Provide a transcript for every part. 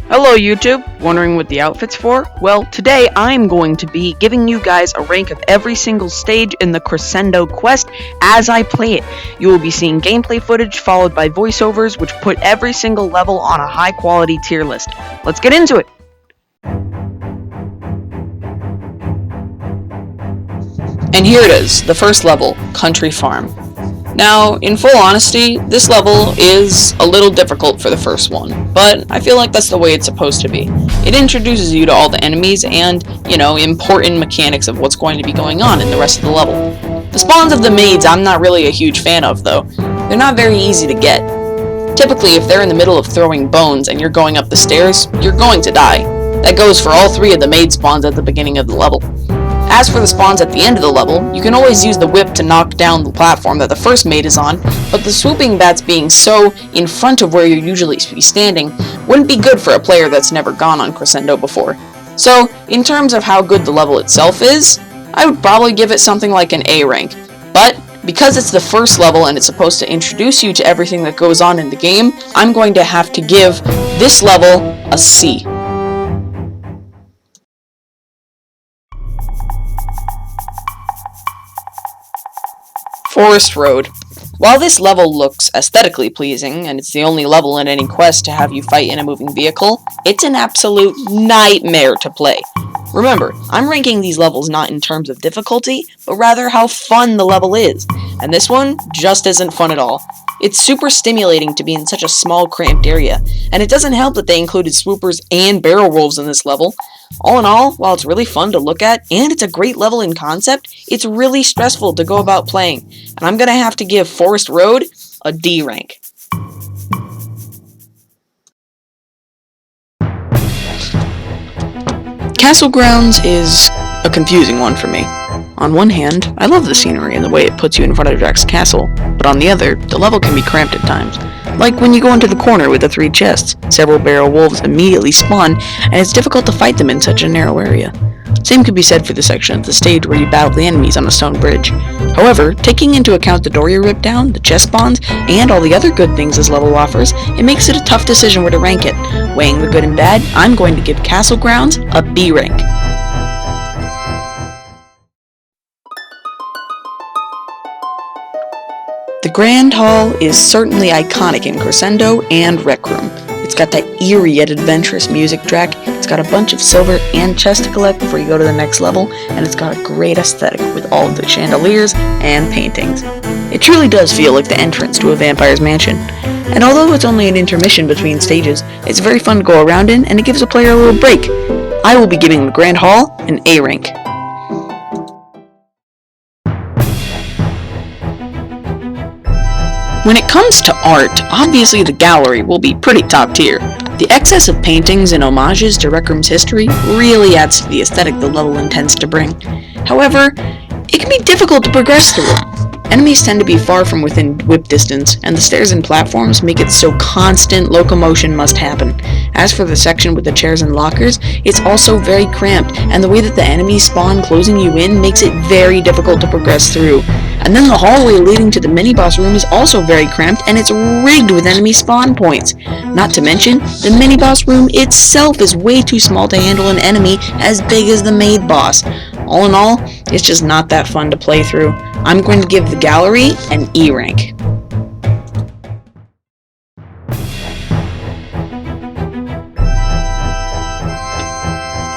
Hello YouTube, wondering what the outfit's for? Well, today I'm going to be giving you guys a rank of every single stage in the Crescendo quest as I play it. You will be seeing gameplay footage followed by voiceovers which put every single level on a high quality tier list. Let's get into it! And here it is, the first level, Country Farm. Now, in full honesty, this level is a little difficult for the first one, but I feel like that's the way it's supposed to be. It introduces you to all the enemies and, important mechanics of what's going to be going on in the rest of the level. The spawns of the maids I'm not really a huge fan of, though. They're not very easy to get. Typically, if they're in the middle of throwing bones and you're going up the stairs, you're going to die. That goes for all three of the maid spawns at the beginning of the level. As for the spawns at the end of the level, you can always use the whip to knock down the platform that the first maid is on, but the swooping bats being so in front of where you'd usually be standing wouldn't be good for a player that's never gone on Crescendo before. So, in terms of how good the level itself is, I would probably give it something like an A rank. But, because it's the first level and it's supposed to introduce you to everything that goes on in the game, I'm going to have to give this level a C. Forest Road. While this level looks aesthetically pleasing, and it's the only level in any quest to have you fight in a moving vehicle, it's an absolute nightmare to play. Remember, I'm ranking these levels not in terms of difficulty, but rather how fun the level is, and this one just isn't fun at all. It's super stimulating to be in such a small, cramped area, and it doesn't help that they included swoopers and barrel wolves in this level. All in all, while it's really fun to look at, and it's a great level in concept, it's really stressful to go about playing, and I'm gonna have to give Forest Road a D rank. Castle Grounds is a confusing one for me. On one hand, I love the scenery and the way it puts you in front of Jack's castle, but on the other, the level can be cramped at times. Like when you go into the corner with the 3 chests, several barrel wolves immediately spawn, and it's difficult to fight them in such a narrow area. Same could be said for the section of the stage where you battle the enemies on a stone bridge. However, taking into account the door you ripped down, the chest spawns, and all the other good things this level offers, it makes it a tough decision where to rank it. Weighing the good and bad, I'm going to give Castle Grounds a B rank. The Grand Hall is certainly iconic in Crescendo and Rec Room. It's got that eerie yet adventurous music track, it's got a bunch of silver and chests to collect before you go to the next level, and it's got a great aesthetic with all of the chandeliers and paintings. It truly does feel like the entrance to a vampire's mansion. And although it's only an intermission between stages, it's very fun to go around in, and it gives a player a little break. I will be giving the Grand Hall an A rank. When it comes to art, obviously the gallery will be pretty top tier. The excess of paintings and homages to Rec Room's history really adds to the aesthetic the level intends to bring. However, it can be difficult to progress through it. Enemies tend to be far from within whip distance, and the stairs and platforms make it so constant locomotion must happen. As for the section with the chairs and lockers, it's also very cramped, and the way that the enemies spawn closing you in makes it very difficult to progress through. And then the hallway leading to the mini-boss room is also very cramped, and it's rigged with enemy spawn points. Not to mention, the mini-boss room itself is way too small to handle an enemy as big as the maid boss. All in all, it's just not that fun to play through. I'm going to give the gallery an E rank.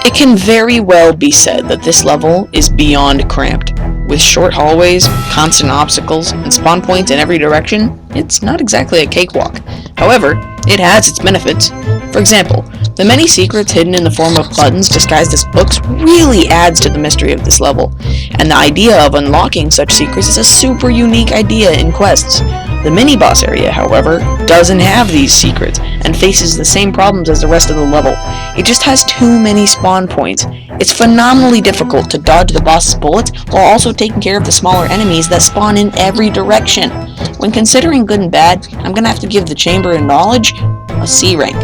It can very well be said that this level is beyond cramped. With short hallways, constant obstacles, and spawn points in every direction, it's not exactly a cakewalk. However, it has its benefits. For example, the many secrets hidden in the form of buttons disguised as books really adds to the mystery of this level, and the idea of unlocking such secrets is a super unique idea in quests. The mini-boss area, however, doesn't have these secrets, and faces the same problems as the rest of the level. It just has too many spawn points. It's phenomenally difficult to dodge the boss's bullets while also taking care of the smaller enemies that spawn in every direction. When considering good and bad, I'm gonna have to give the Chamber of Knowledge a C rank.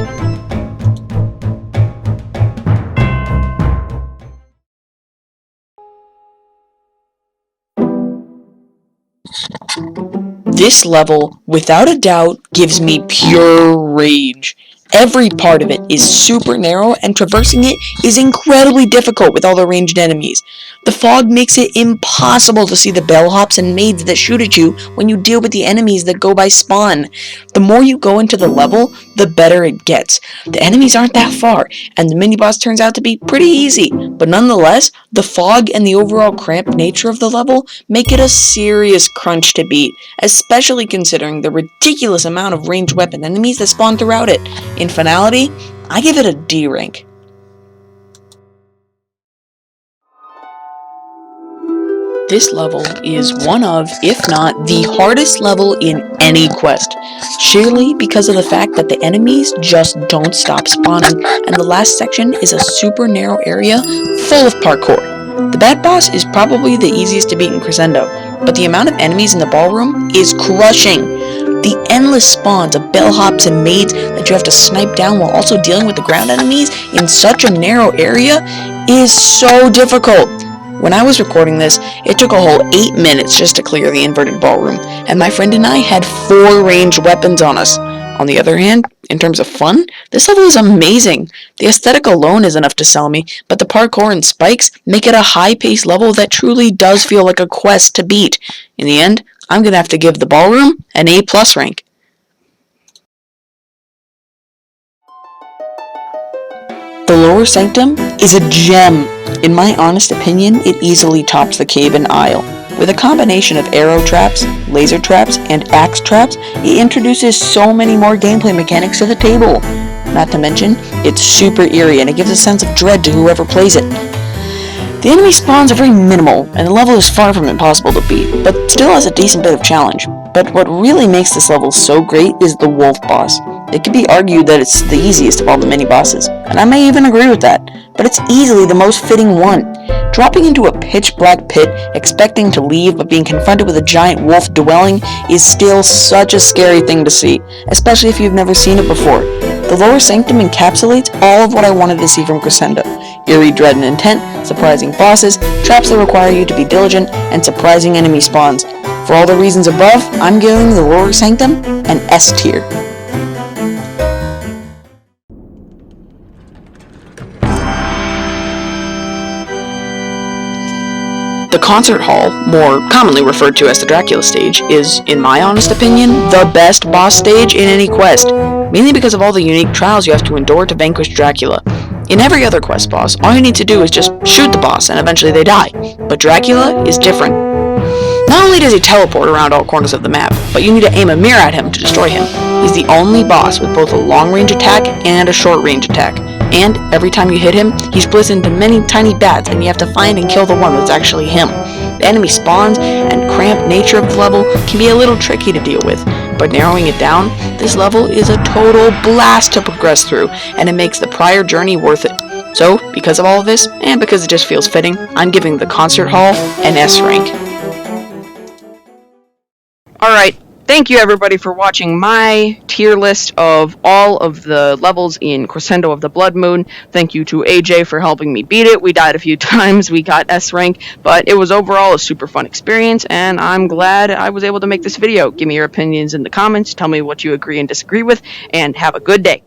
This level, without a doubt, gives me pure rage. Every part of it is super narrow, and traversing it is incredibly difficult with all the ranged enemies. The fog makes it impossible to see the bellhops and maids that shoot at you when you deal with the enemies that go by spawn. The more you go into the level, the better it gets. The enemies aren't that far, and the mini-boss turns out to be pretty easy, but nonetheless, the fog and the overall cramped nature of the level make it a serious crunch to beat, especially considering the ridiculous amount of ranged weapon enemies that spawn throughout it. In finality, I give it a D rank. This level is one of, if not the hardest level in any quest, sheerly because of the fact that the enemies just don't stop spawning, and the last section is a super narrow area full of parkour. The bad boss is probably the easiest to beat in Crescendo, but the amount of enemies in the ballroom is crushing. The endless spawns of bellhops and maids that you have to snipe down while also dealing with the ground enemies in such a narrow area is so difficult. When I was recording this, it took a whole 8 minutes just to clear the inverted ballroom, and my friend and I had 4 ranged weapons on us. On the other hand, in terms of fun, this level is amazing. The aesthetic alone is enough to sell me, but the parkour and spikes make it a high-paced level that truly does feel like a quest to beat. In the end, I'm gonna have to give the ballroom an A+ rank. The lower sanctum is a gem. In my honest opinion, it easily tops the cave and aisle. With a combination of arrow traps, laser traps, and axe traps, it introduces so many more gameplay mechanics to the table. Not to mention, it's super eerie and it gives a sense of dread to whoever plays it. The enemy spawns are very minimal, and the level is far from impossible to beat, but still has a decent bit of challenge. But what really makes this level so great is the wolf boss. It could be argued that it's the easiest of all the mini-bosses, and I may even agree with that, but it's easily the most fitting one. Dropping into a pitch-black pit, expecting to leave but being confronted with a giant wolf dwelling is still such a scary thing to see, especially if you've never seen it before. The lower sanctum encapsulates all of what I wanted to see from Crescendo. Eerie dread and intent, surprising bosses, traps that require you to be diligent, and surprising enemy spawns. For all the reasons above, I'm giving the lower sanctum an S tier. The concert hall, more commonly referred to as the Dracula stage, is, in my honest opinion, the best boss stage in any quest, mainly because of all the unique trials you have to endure to vanquish Dracula. In every other quest boss, all you need to do is just shoot the boss and eventually they die, but Dracula is different. Not only does he teleport around all corners of the map, but you need to aim a mirror at him to destroy him. He's the only boss with both a long-range attack and a short-range attack. And every time you hit him, he splits into many tiny bats, and you have to find and kill the one that's actually him. The enemy spawns and cramped nature of the level can be a little tricky to deal with, but narrowing it down, this level is a total blast to progress through, and it makes the prior journey worth it. So, because of all of this, and because it just feels fitting, I'm giving the concert hall an S rank. Alright, thank you everybody for watching my tier list of all of the levels in Crescendo of the Blood Moon. Thank you to AJ for helping me beat it. We died a few times, we got S rank, but it was overall a super fun experience, and I'm glad I was able to make this video. Give me your opinions in the comments, tell me what you agree and disagree with, and have a good day.